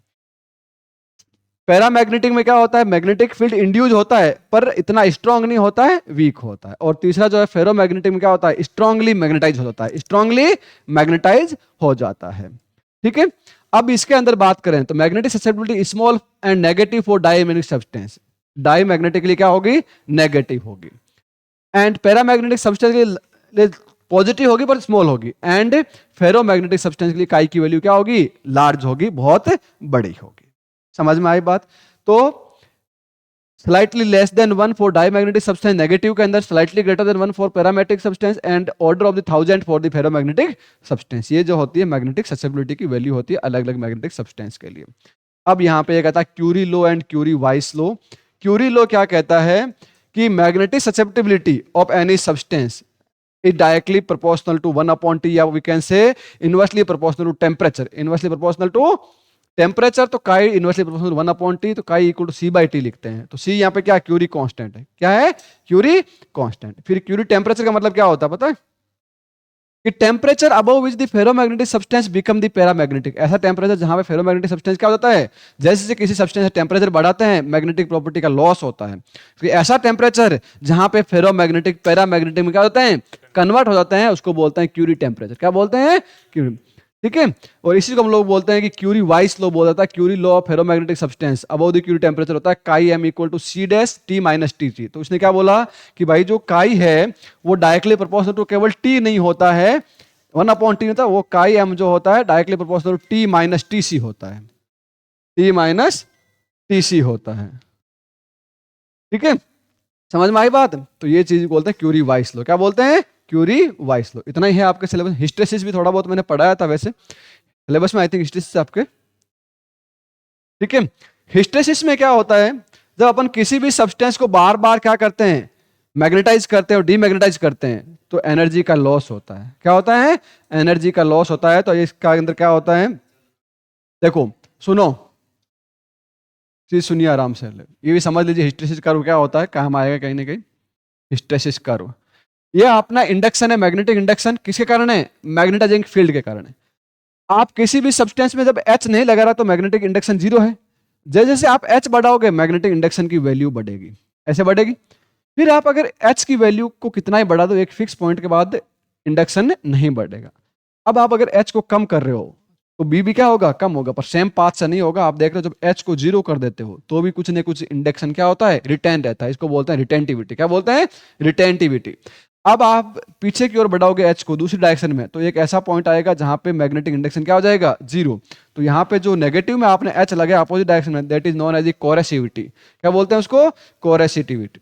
पैरामैग्नेटिक में क्या होता है? मैग्नेटिक फील्ड इंड्यूस होता है पर इतना स्ट्रांग नहीं होता है, वीक होता है। और तीसरा जो है फेरोमैग्नेटिक में क्या होता है? स्ट्रांगली मैग्नेटाइज हो जाता है। स्ट्रांगली मैग्नेटाइज हो जाता है। ठीक है, अब इसके अंदर बात करें तो magnetic susceptibility small and negative for diamagnetic substance. Diamagnetic के लिए क्या होगी? नेगेटिव होगी। एंड पैरामैग्नेटिक सब्सटेंस के लिए पॉजिटिव होगी पर स्मॉल होगी। एंड फेरोमैग्नेटिक सब्सटेंस के लिए काई की वैल्यू क्या होगी? लार्ज होगी, बहुत बड़ी होगी। समझ में आई बात? तो slightly less than 1 for diamagnetic substance negative के अंदर, slightly greater than 1 for paramagnetic substance and order of the 1000 for the ferromagnetic substance. ये जो होती है मैग्नेटिक ससेप्टिबिलिटी की वैल्यू होती है अलग अलग मैग्नेटिक सब्सटेंस के लिए। अब यहां पे ये कहता है Curie law and Curie Weiss law. Curie law क्या कहता है कि magnetic susceptibility of any substance is directly proportional to 1 upon T, या we can say inversely proportional to temperature। inversely proportional to temperature, तो chi inversely proportional 1 upon T, तो chi equal to C by T लिखते हैं। तो सी यहाँ पे क्या? Curie constant है। क्या है? Curie constant. फिर क्यूरी टेम्परेचर का मतलब क्या होता है पता है? कि temperature above which the ferromagnetic substance become the paramagnetic. ऐसा टेम्परेचर जहां पे फेरोमैग्नेटिक सब्सटेंस क्या होता है? जैसे जैसे किसी सब्सटेंस का टेम्परेचर बढ़ाते हैं मैग्नेटिक प्रॉपर्टी का लॉस होता है। फिर ऐसा टेम्परेचर जहां पे फेरोमैग्नेटिक पैरामैग्नेटिक में क्या होता है? कन्वर्ट हो जाते हैं, उसको बोलते हैं क्यूरी टेम्परेचर। क्या बोलते हैं? क्यूरी। ठीक है, और इसी को हम लोग बोलते हैं कि क्यूरी वाइस लॉ बोल जाता है। Curie law of ferromagnetic substance above the Curie temperature होता है chi M equal to C dash T minus T T. तो उसने क्या बोला कि भाई जो काई है वो डायरेक्टली प्रोपोर्शनल टू केवल टी नहीं होता है, 1 अपॉन टी होता है, वो काई एम जो होता है directly proportional to T minus T C होता है। टी माइनस टी सी होता है। ठीक है, समझ में आई बात? तो ये चीज बोलते हैं क्यूरी वाइस लॉ। क्या बोलते हैं? Curie Weiss law. इतना ही है आपके सिलेबस। हिस्टेरिसिस भी थोड़ा बहुत मैंने पढ़ाया था वैसे सिलेबस में, आई थिंक हिस्टेरिसिस आपके। ठीक है, हिस्टेरिसिस में क्या होता है? जब अपन किसी भी सब्सटेंस को बार बार क्या करते हैं? मैग्नेटाइज करते हैं और डीमैग्नेटाइज करते हैं तो एनर्जी का लॉस होता है। क्या होता है? एनर्जी का लॉस होता है। तो इसका अंदर क्या होता है? देखो सुनो, चीज सुनिए आराम से, ये भी समझ लीजिए हिस्टेरिसिस कर्व क्या होता है, काम आएगा कहीं ना कहीं। हिस्टेरिसिस कर्व ये अपना इंडक्शन है, मैग्नेटिक इंडक्शन किसके कारण है? मैग्नेटाइजिंग फील्ड के कारण है। आप किसी भी सब्सटेंस में जब H नहीं लगा रहा तो मैग्नेटिक इंडक्शन जीरो है। जैसे जैसे आप H बढ़ाओगे मैग्नेटिक इंडक्शन की वैल्यू बढ़ेगी, ऐसे बढ़ेगी। फिर आप अगर H की वैल्यू को कितना ही बढ़ा दो, एक फिक्स पॉइंट के बाद इंडक्शन नहीं बढ़ेगा। अब आप अगर H को कम कर रहे हो तो B भी क्या होगा, कम होगा, पर सेम पाथ से नहीं होगा। आप देख रहे हो जब H को जीरो कर देते हो तो भी कुछ न कुछ इंडक्शन क्या होता है, रिटेन रहता है। इसको बोलते हैं रिटेंटिविटी। क्या बोलते हैं, रिटेंटिविटी। अब आप पीछे की ओर बढ़ाओगे H को दूसरी डायरेक्शन में तो एक ऐसा पॉइंट आएगा जहां पे मैग्नेटिक इंडक्शन क्या हो जाएगा, जीरो। तो यहाँ पे जो नेगेटिव में आपने H लगाया अपोजिट डायरेक्शन में, that is known as a coercivity. क्या बोलते हैं उसको, कोरेसिटिविटी।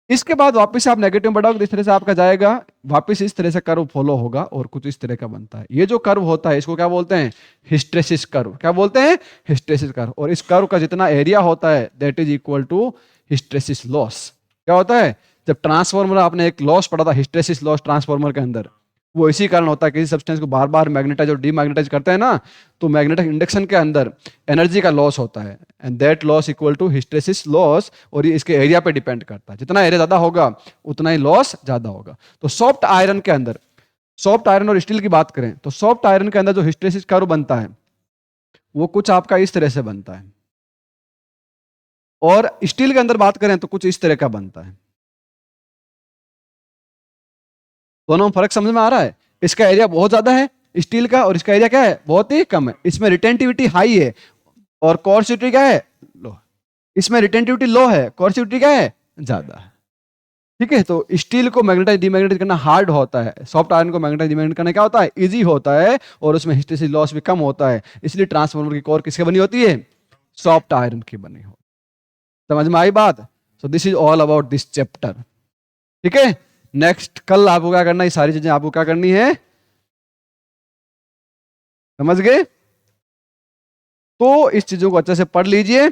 इसके बाद वापस आप नेगेटिव बढ़ाओगे इस तरह से आपका जाएगा, वापस इस तरह से कर्व फॉलो होगा और कुछ इस तरह का बनता है। ये जो कर्व होता है इसको क्या बोलते हैं, हिस्टेरेसिस कर्व। क्या बोलते हैं, हिस्टेरेसिस कर्व। और इस कर्व का जितना एरिया होता है that is equal to hysteresis loss. क्या होता है, जब ट्रांसफॉर्मर आपने एक लॉस पढ़ा था हिस्टेरेसिस लॉस ट्रांसफॉर्मर के अंदर, वो इसी कारण होता है किसी सब्सटेंस को बार बार मैग्नेटाइज और डीमैग्नेटाइज करते हैं ना, तो मैग्नेटिक इंडक्शन के अंदर एनर्जी का लॉस होता है and that loss equal to hysteresis loss. और ये इसके एरिया पे डिपेंड करता है, जितना एरिया ज्यादा होगा उतना ही लॉस ज्यादा होगा। तो सॉफ्ट आयरन के अंदर, सॉफ्ट आयरन और स्टील की बात करें तो सॉफ्ट आयरन के अंदर जो हिस्टेरेसिस कर्व बनता है वो कुछ आपका इस तरह से बनता है, और स्टील के अंदर बात करें तो कुछ इस तरह का बनता है। दोनों में फर्क समझ में आ रहा है, इसका एरिया बहुत ज्यादा है स्टील का और इसका एरिया क्या है, बहुत ही कम है। इसमें रिटेंटिविटी हाई है और कोर्सिविटी क्या है, लो। इसमें रिटेंटिविटी लो है, कोर्सिविटी क्या है, ज्यादा है। ठीक है, तो स्टील को मैग्नेटाइज डीमैग्नेटाइज करना हार्ड होता है, सॉफ्ट आयरन को मैग्नेटाइज डीमैग्नेटाइज करना क्या होता है, इजी होता है, और उसमें हिस्टेरेसिस लॉस भी कम होता है। इसलिए ट्रांसफार्मर की कोर किसकी बनी होती है, सॉफ्ट आयरन की बनी हो। समझ में आई बात। So this is all about this chapter. ठीक है, नेक्स्ट कल आपको क्या करना है, ये सारी चीजें आपको क्या करनी है, समझ गए। तो इस चीजों को अच्छे से पढ़ लीजिए।